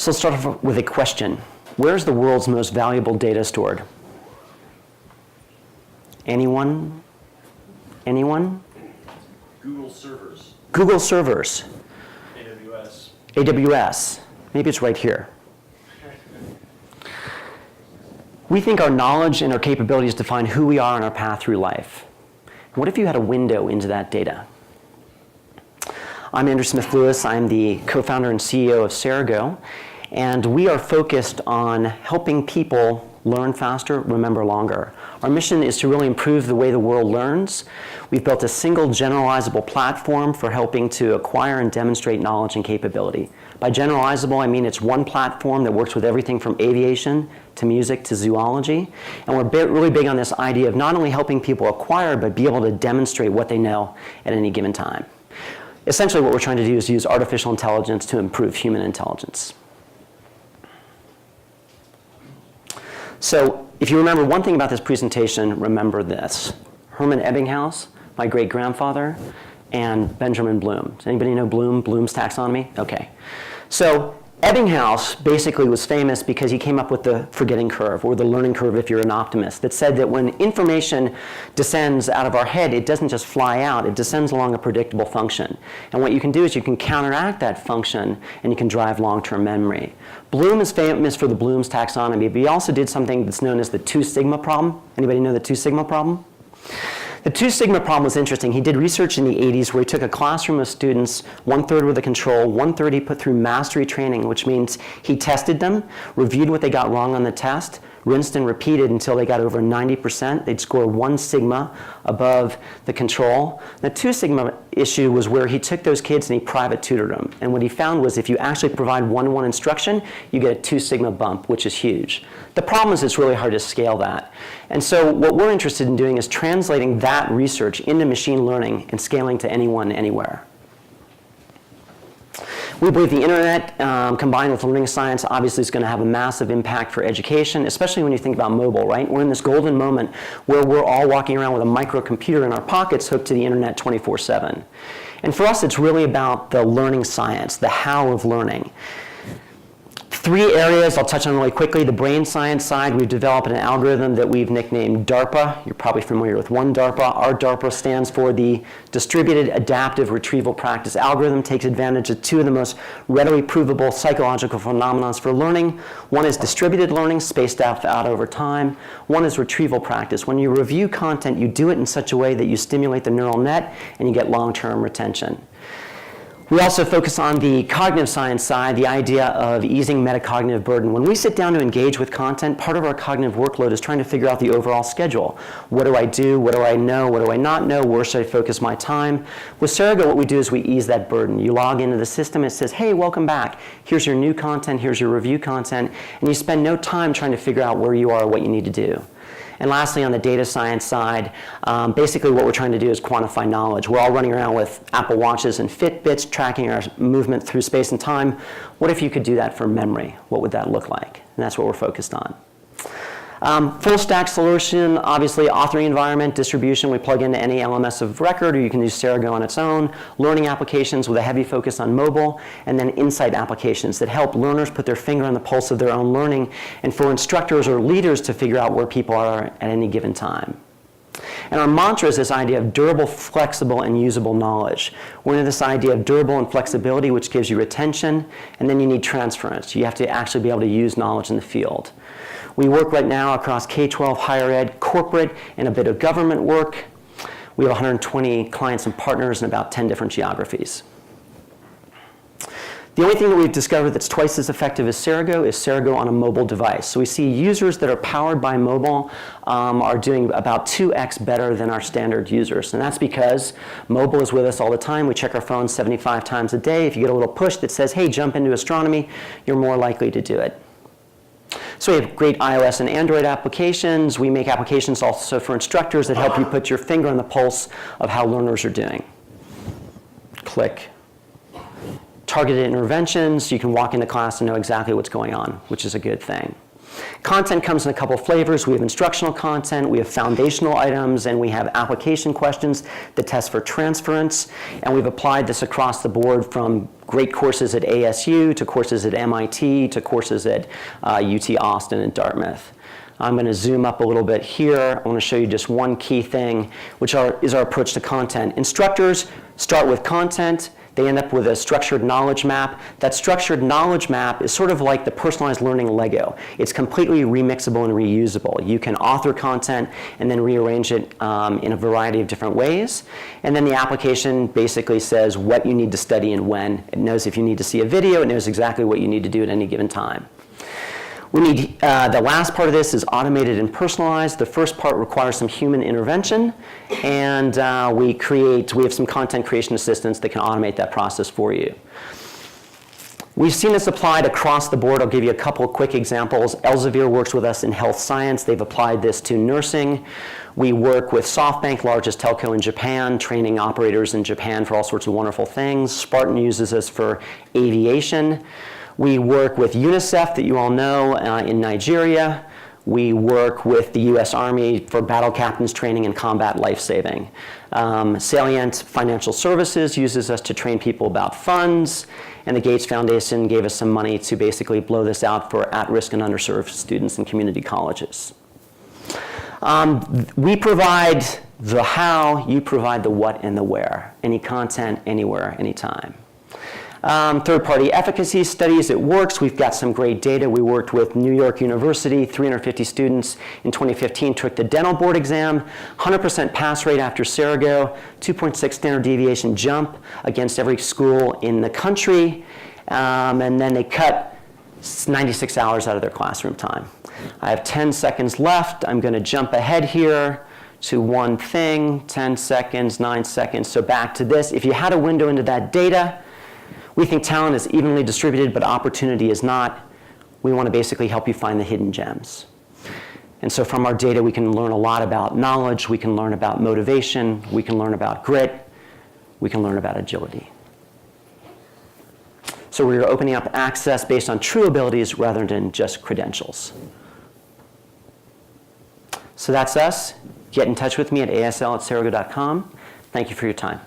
So let's start off with a question. Where's the world's most valuable data stored? Anyone? Anyone? Google servers. Google servers. AWS. AWS. Maybe it's right here. We think our knowledge and our capabilities define who we are on our path through life. What if you had a window into that data? I'm Andrew Smith-Lewis. I'm the co-founder and CEO of Cerego, and we are focused on helping people learn faster, remember longer. Our mission is to really improve the way the world learns. We've built a single generalizable platform for helping to acquire and demonstrate knowledge and capability. By generalizable, I mean it's one platform that works with everything from aviation to music to zoology. And we're really big on this idea of not only helping people acquire, but be able to demonstrate what they know at any given time. Essentially, what we're trying to do is use artificial intelligence to improve human intelligence. So if you remember one thing about this presentation, remember this. Hermann Ebbinghaus, my great-grandfather, and Benjamin Bloom. Does anybody know Bloom? Bloom's taxonomy? Okay. So Ebbinghaus basically was famous because he came up with the forgetting curve, or the learning curve if you're an optimist, that said that when information descends out of our head, it doesn't just fly out, it descends along a predictable function. And what you can do is you can counteract that function and you can drive long-term memory. Bloom is famous for the Bloom's taxonomy, but he also did something that's known as the 2 sigma problem. Anybody know the 2 sigma problem? The 2 sigma problem was interesting. He did research in the 80s where he took a classroom of students, 1/3 with a control, 1/3 he put through mastery training, which means he tested them, reviewed what they got wrong on the test, rinsed and repeated until they got over 90%. They'd score 1 sigma above the control. The 2 sigma issue was where he took those kids and he private tutored them. And what he found was if you actually provide one-to-one instruction, you get a 2 sigma bump, which is huge. The problem is it's really hard to scale that. And so what we're interested in doing is translating that research into machine learning and scaling to anyone, anywhere. We believe the internet combined with learning science obviously is going to have a massive impact for education, especially when you think about mobile, right? We're in this golden moment where we're all walking around with a microcomputer in our pockets hooked to the internet 24/7. And for us, it's really about the learning science, the how of learning. 3 areas I'll touch on really quickly. The brain science side, we've developed an algorithm that we've nicknamed DARPA. You're probably familiar with one DARPA. Our DARPA stands for the Distributed Adaptive Retrieval Practice Algorithm. Takes advantage of 2 of the most readily provable psychological phenomena for learning. One is distributed learning, spaced out over time. One is retrieval practice. When you review content, you do it in such a way that you stimulate the neural net and you get long-term retention. We also focus on the cognitive science side, the idea of easing metacognitive burden. When we sit down to engage with content, part of our cognitive workload is trying to figure out the overall schedule. What do I do? What do I know? What do I not know? Where should I focus my time? With Cerego, what we do is we ease that burden. You log into the system, it says, hey, welcome back. Here's your new content, here's your review content, and you spend no time trying to figure out where you are or what you need to do. And lastly, on the data science side, basically what we're trying to do is quantify knowledge. We're all running around with Apple Watches and Fitbits, tracking our movement through space and time. What if you could do that for memory? What would that look like? And that's what we're focused on. Full stack solution, obviously authoring environment, distribution, we plug into any LMS of record, or you can use Cerego on its own, learning applications with a heavy focus on mobile, and then insight applications that help learners put their finger on the pulse of their own learning, and for instructors or leaders to figure out where people are at any given time. And our mantra is this idea of durable, flexible, and usable knowledge. We're into this idea of durable and flexibility, which gives you retention, and then you need transference. You have to actually be able to use knowledge in the field. We work right now across K-12, higher ed, corporate, and a bit of government work. We have 120 clients and partners in about 10 different geographies. The only thing that we've discovered that's twice as effective as Cerego is Cerego on a mobile device. So we see users that are powered by mobile are doing about 2x better than our standard users. And that's because mobile is with us all the time. We check our phones 75 times a day. If you get a little push that says, hey, jump into astronomy, you're more likely to do it. So we have great iOS and Android applications. We make applications also for instructors that help you put your finger on the pulse of how learners are doing. Click. Targeted interventions. You can walk into class and know exactly what's going on, which is a good thing. Content comes in a couple flavors. We have instructional content, we have foundational items, and we have application questions that test for transference. And we've applied this across the board from great courses at ASU to courses at MIT to courses at UT Austin and Dartmouth. I'm going to zoom up a little bit here. I want to show you just one key thing, which is our approach to content. Instructors start with content. They end up with a structured knowledge map. That structured knowledge map is sort of like the personalized learning Lego. It's completely remixable and reusable. You can author content and then rearrange it in a variety of different ways. And then the application basically says what you need to study and when. It knows if you need to see a video, it knows exactly what you need to do at any given time. We need, the last part of this is automated and personalized. The first part requires some human intervention, and we have some content creation assistants that can automate that process for you. We've seen this applied across the board. I'll give you a couple of quick examples. Elsevier works with us in health science. They've applied this to nursing. We work with SoftBank, largest telco in Japan, training operators in Japan for all sorts of wonderful things. Spartan uses us for aviation. We work with UNICEF, that you all know, in Nigeria. We work with the US Army for battle captains training and combat life-saving. Salient Financial Services uses us to train people about funds, and the Gates Foundation gave us some money to basically blow this out for at-risk and underserved students in community colleges. We provide the how, you provide the what and the where. Any content, anywhere, anytime. Third-party efficacy studies, it works. We've got some great data. We worked with New York University, 350 students in 2015 took the dental board exam, 100% pass rate after Cerego, 2.6 standard deviation jump against every school in the country, and then they cut 96 hours out of their classroom time. I have 10 seconds left. I'm going to jump ahead here to one thing, 10 seconds, 9 seconds. So back to this. If you had a window into that data, we think talent is evenly distributed, but opportunity is not. We want to basically help you find the hidden gems. And so from our data, we can learn a lot about knowledge, we can learn about motivation, we can learn about grit, we can learn about agility. So we're opening up access based on true abilities rather than just credentials. So that's us. Get in touch with me at asl@cerego.com. Thank you for your time.